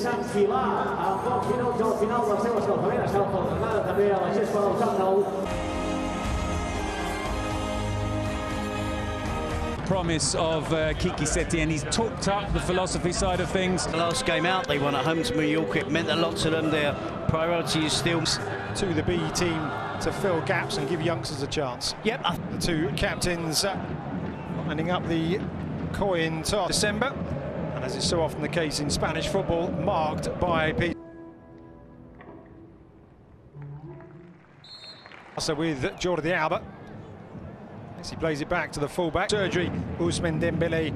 s'enfilar al poc minuts al final del seu escalfament. Escalfa el Granada també a la gespa del Camp Nou. Promise of Kiki Setien. He's talked up the philosophy side of things. The last game out, they won at home to Mallorca. It meant a lot to them. Their priority is still to the B team to fill gaps and give youngsters a chance. Yep. The two captains lining up the coin toss. December, and as is so often the case in Spanish football, marked by P. So with Jordi Alba. He plays it back to the fullback. Surgery, Ousmane Dembele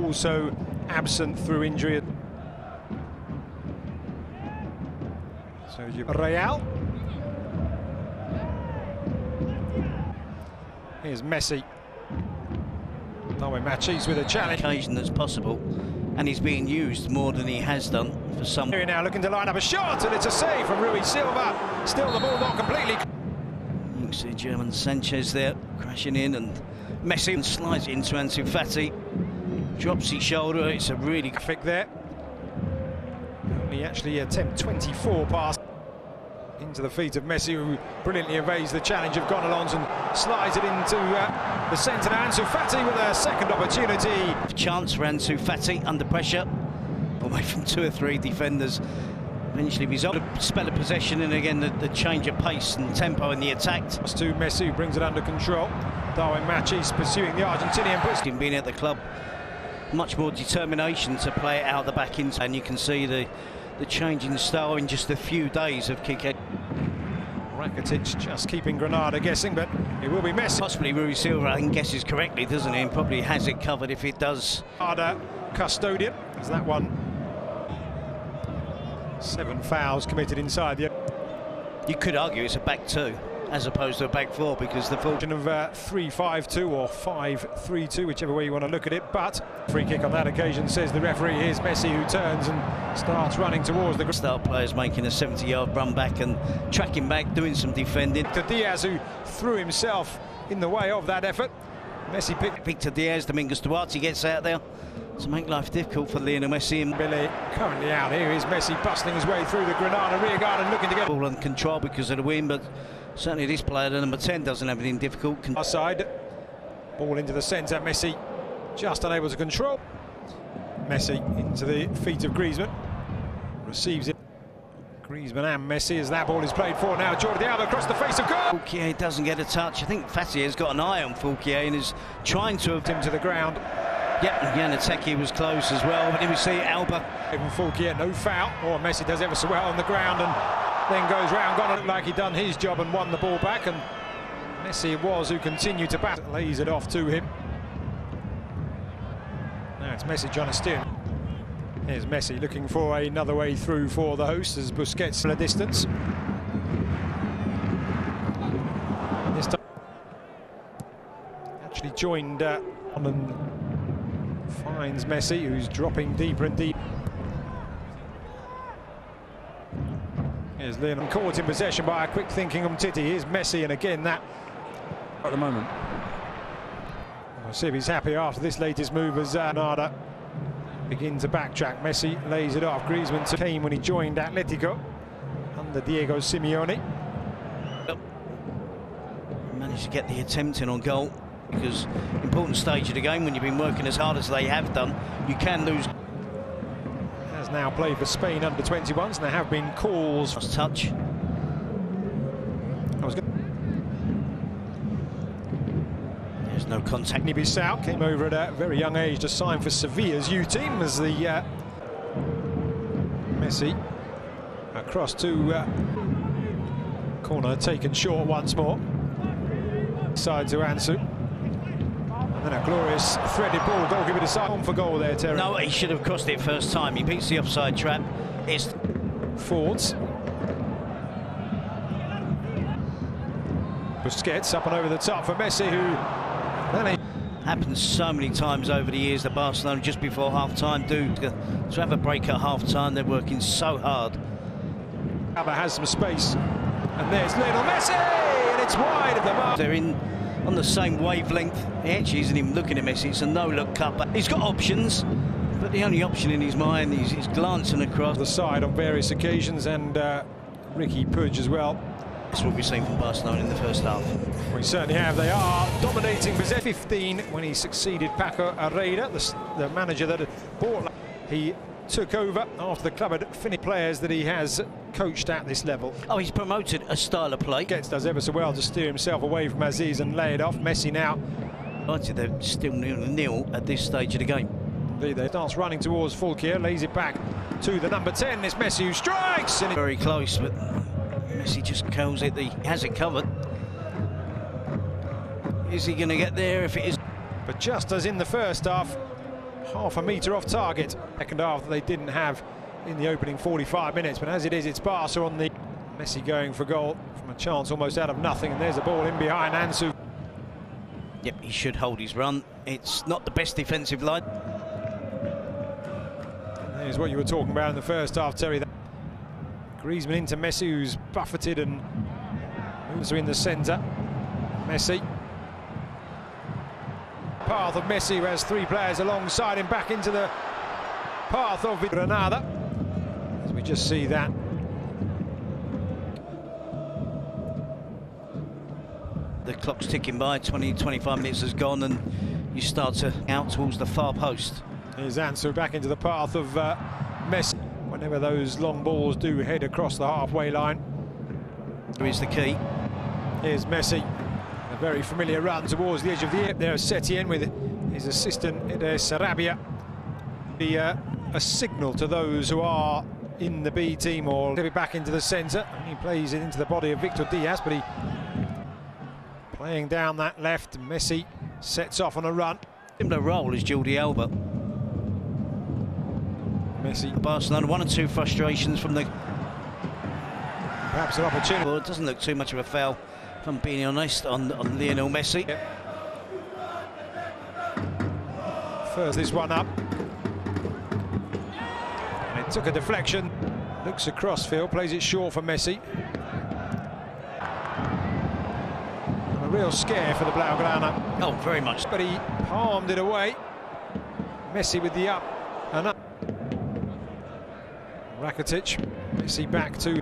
also absent through injury. So Real. Here's Messi. Machis with a challenge. Occasion that's possible, and he's being used more than he has done for some. Here now looking to line up a shot, and it's a save from Rui Silva. Still the ball not completely. You can see German Sanchez there crashing in, and Messi slides it into Ansu Fati, drops his shoulder. It's a really quick there. Only actually attempt 24 pass into the feet of Messi, who brilliantly evades the challenge of Gonalons and slides it into the centre. Now Ansu Fati with a second opportunity. Chance for Ansu Fati under pressure, away from 2 or 3 defenders. Eventually he's on a spell of possession, and again the change of pace and tempo in the attack. To Messi, who brings it under control. Darwin Machis pursuing the Argentinian. Being at the club, much more determination to play it out the back end, and you can see the change in style in just a few days of Kike. Rakitic just keeping Granada guessing, but it will be Messi. Possibly Rui Silva, I think, guesses correctly, doesn't he? And probably has it covered if it does. Granada custodian, as that one. 7 fouls committed inside the. You could argue it's a back 2 as opposed to a back 4, because the fortune of 3-5-2 or 5-3-2, whichever way you want to look at it. But free kick on that occasion, says the referee. Here's Messi, who turns and starts running towards the. Star players making a 70-yard run back and tracking back, doing some defending. To Diaz, who threw himself in the way of that effort. Messi picked. Victor Diaz, Domingos Duarte gets out there to make life difficult for Lionel Messi. And Billy currently out. Here is Messi bustling his way through the Granada rearguard and looking to get ball under control because of the wind, but certainly this player, the number 10, doesn't have anything difficult. Side, ball into the centre. Messi just unable to control. Messi into the feet of Griezmann, receives it. Griezmann and Messi as that ball is played for now. Jordi Alba across the face of goal. Fouquier doesn't get a touch. I think Fati has got an eye on Fouquier and is trying to have him to the ground. Yeah, Yanateki was close as well, but then we see Alba. Even Fouquier, no foul. Or Messi does ever so well on the ground and then goes round. Gonna look like he'd done his job and won the ball back. And Messi it was who continued to bat. Lays it off to him. Now it's Messi trying to steer. Here's Messi looking for another way through for the hosts as Busquets a distance. This time actually joined on and finds Messi, who's dropping deeper and deeper. Here's Lionel, caught in possession by a quick thinking Umtiti. Here's Messi, and again that at the moment. We'll see if he's happy after this latest move as Granada begin to backtrack. Messi lays it off. Griezmann came when he joined Atletico under Diego Simeone. Managed to get the attempt in on goal, because important stage of the game when you've been working as hard as they have done, you can lose. Has now played for Spain under 21s, and there have been calls. Last touch. There's no contact. Bissau came over at a very young age to sign for Sevilla's U team as the Messi across to corner taken short once more. Side to Ansu. And then a glorious threaded ball. Goalkeeper decides on for goal there, Terry. No, he should have crossed it first time. He beats the offside trap. It's Fords. Busquets up and over the top for Messi, who happens so many times over the years that Barcelona just before half-time to have a break at half-time. They're working so hard. Alba has some space, and there's Lionel Messi, and it's wide of the mark. They're in on the same wavelength. He actually isn't even looking at Messi. It's a no-look cut, but he's got options. But the only option in his mind is glancing across the side on various occasions, and Ricky Puig as well. That's what we've seen from Barcelona in the first half. We certainly have. They are dominating possession. 15 when he succeeded Paco Herrera, the manager that had bought. He took over after the club had finished players that he has coached at this level. Oh, he's promoted a style of play. Does ever so well to steer himself away from Aziz and lay it off. Messi now. They're still 0-0 at this stage of the game. They starts running towards Fulquier, lays it back to the number 10. It's Messi who strikes. And very close, but Messi just curls it. He has it covered. Is he going to get there if it is? But just as in the first half, half a metre off target. Second half they didn't have in the opening 45 minutes, but as it is, it's Barca on the... Messi going for goal from a chance almost out of nothing, and there's a ball in behind Ansu. Yep, he should hold his run. It's not the best defensive line. Here's what you were talking about in the first half, Terry. Griezmann into Messi, who's buffeted and moves in the centre. Messi. Path of Messi, who has three players alongside him, back into the path of Granada. As we just see that. The clock's ticking by, 20-25 minutes has gone, and you start to out towards the far post. Here's Ansu back into the path of Messi. Whenever those long balls do head across the halfway line. Here is the key. Here's Messi. A very familiar run towards the edge of the area. There's Setien with his assistant, Sarabia. Be a signal to those who are in the B team, or give it back into the centre. And he plays it into the body of Victor Diaz, but he playing down that left. Messi sets off on a run. Similar role as Jordi Alba. Messi. Barcelona, one or two frustrations from the... Perhaps an opportunity. Well, it doesn't look too much of a foul, if I'm being honest, on Lionel Messi. Yep. First this one up. And it took a deflection. Looks across field, plays it short for Messi. And a real scare for the Blaugrana. Oh, very much. But he palmed it away. Messi with the up and up. Rakitic, Messi back to...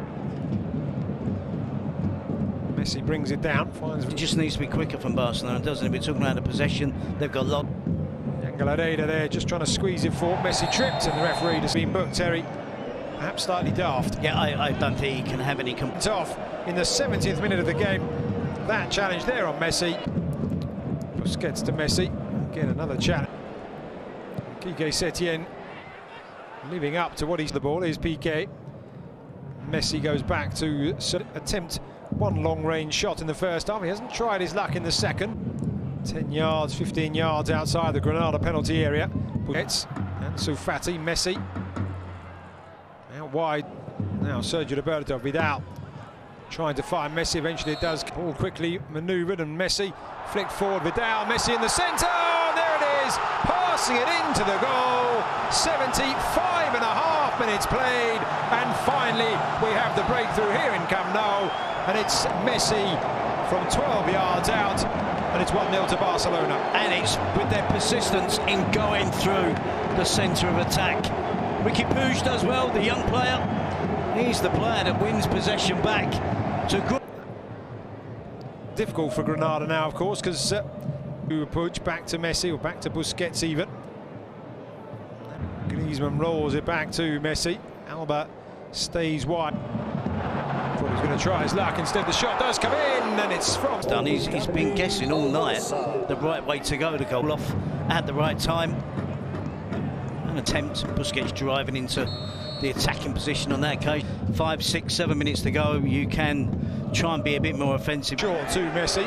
Messi brings it down, finds... It just needs to be quicker from Barcelona, doesn't it? We're talking about the possession, they've got a lot. Herrera there, just trying to squeeze it forward. Messi tripped, and the referee has been booked, Terry. Perhaps slightly daft. Yeah, I don't think he can have any... It's off in the 70th minute of the game. That challenge there on Messi. Busquets to Messi. Again, another challenge. Quique Setien living up to what he's the ball. Is Piqué. Messi goes back to attempt one long-range shot in the first half. He hasn't tried his luck in the second. 10 yards, 15 yards outside the Granada penalty area. Busquets, Ansu Fati, Messi. Out wide. Now Sergio Roberto Vidal trying to find Messi. Eventually it does. Ball quickly manoeuvred, and Messi flicked forward. Vidal, Messi in the centre. There it is. Passing it into the goal. 75.5 minutes played, and finally we have the breakthrough here in Camp Nou, and it's Messi from 12 yards out, and it's 1-0 to Barcelona. And it's with their persistence in going through the centre of attack. Ricky Puig does well, the young player. He's the player that wins possession back to good. Difficult for Granada now, of course, because Puig back to Messi, or back to Busquets even. Griezmann rolls it back to Messi. Alba stays wide. Thought he was going to try his luck. Instead, the shot does come in, and it's from... He's been guessing all night the right way to go, to goal off at the right time. An attempt, Busquets driving into the attacking position on that occasion. 5, 6, 7 minutes to go. You can try and be a bit more offensive. Short to Messi.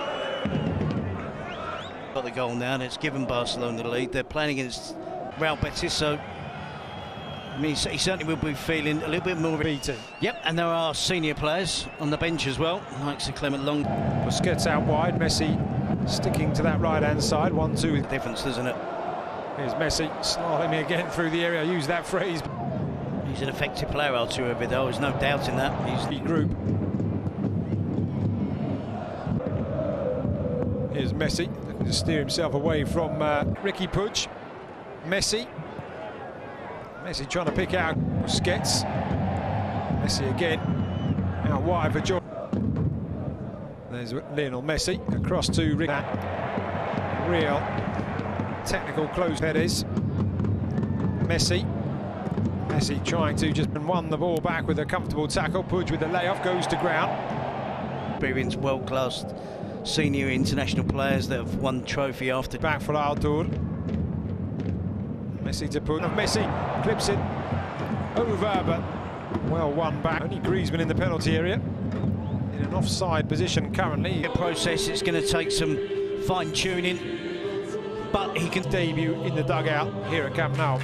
Got the goal now, and it's given Barcelona the lead. They're playing against Real Betis, so I mean, he certainly will be feeling a little bit more beaten. Yep, and there are senior players on the bench as well, like Sir Clement Long. Busquets out wide, Messi sticking to that right-hand side. 1-2. Difference, doesn't it? Here's Messi slaloming again through the area. I use that phrase. He's an effective player, Arturo Vidal. There's no doubt in that. He's group. Here's Messi looking to steer himself away from Ricky Puig. Messi Messi trying to pick out Busquets. Messi again, out wide for Jordan. There's Lionel Messi, across to real technical close headers. Messi trying to just won the ball back with a comfortable tackle. Pudge with the layoff, goes to ground. Experienced, world-class senior international players that have won trophy after. Back for Aldur. Messi to Pudge. Messi clips it over, but well won back. Only Griezmann in the penalty area. In an offside position currently. The process, it's going to take some fine-tuning, but he can debut in the dugout here at Camp Nou.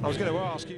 I was going to ask you.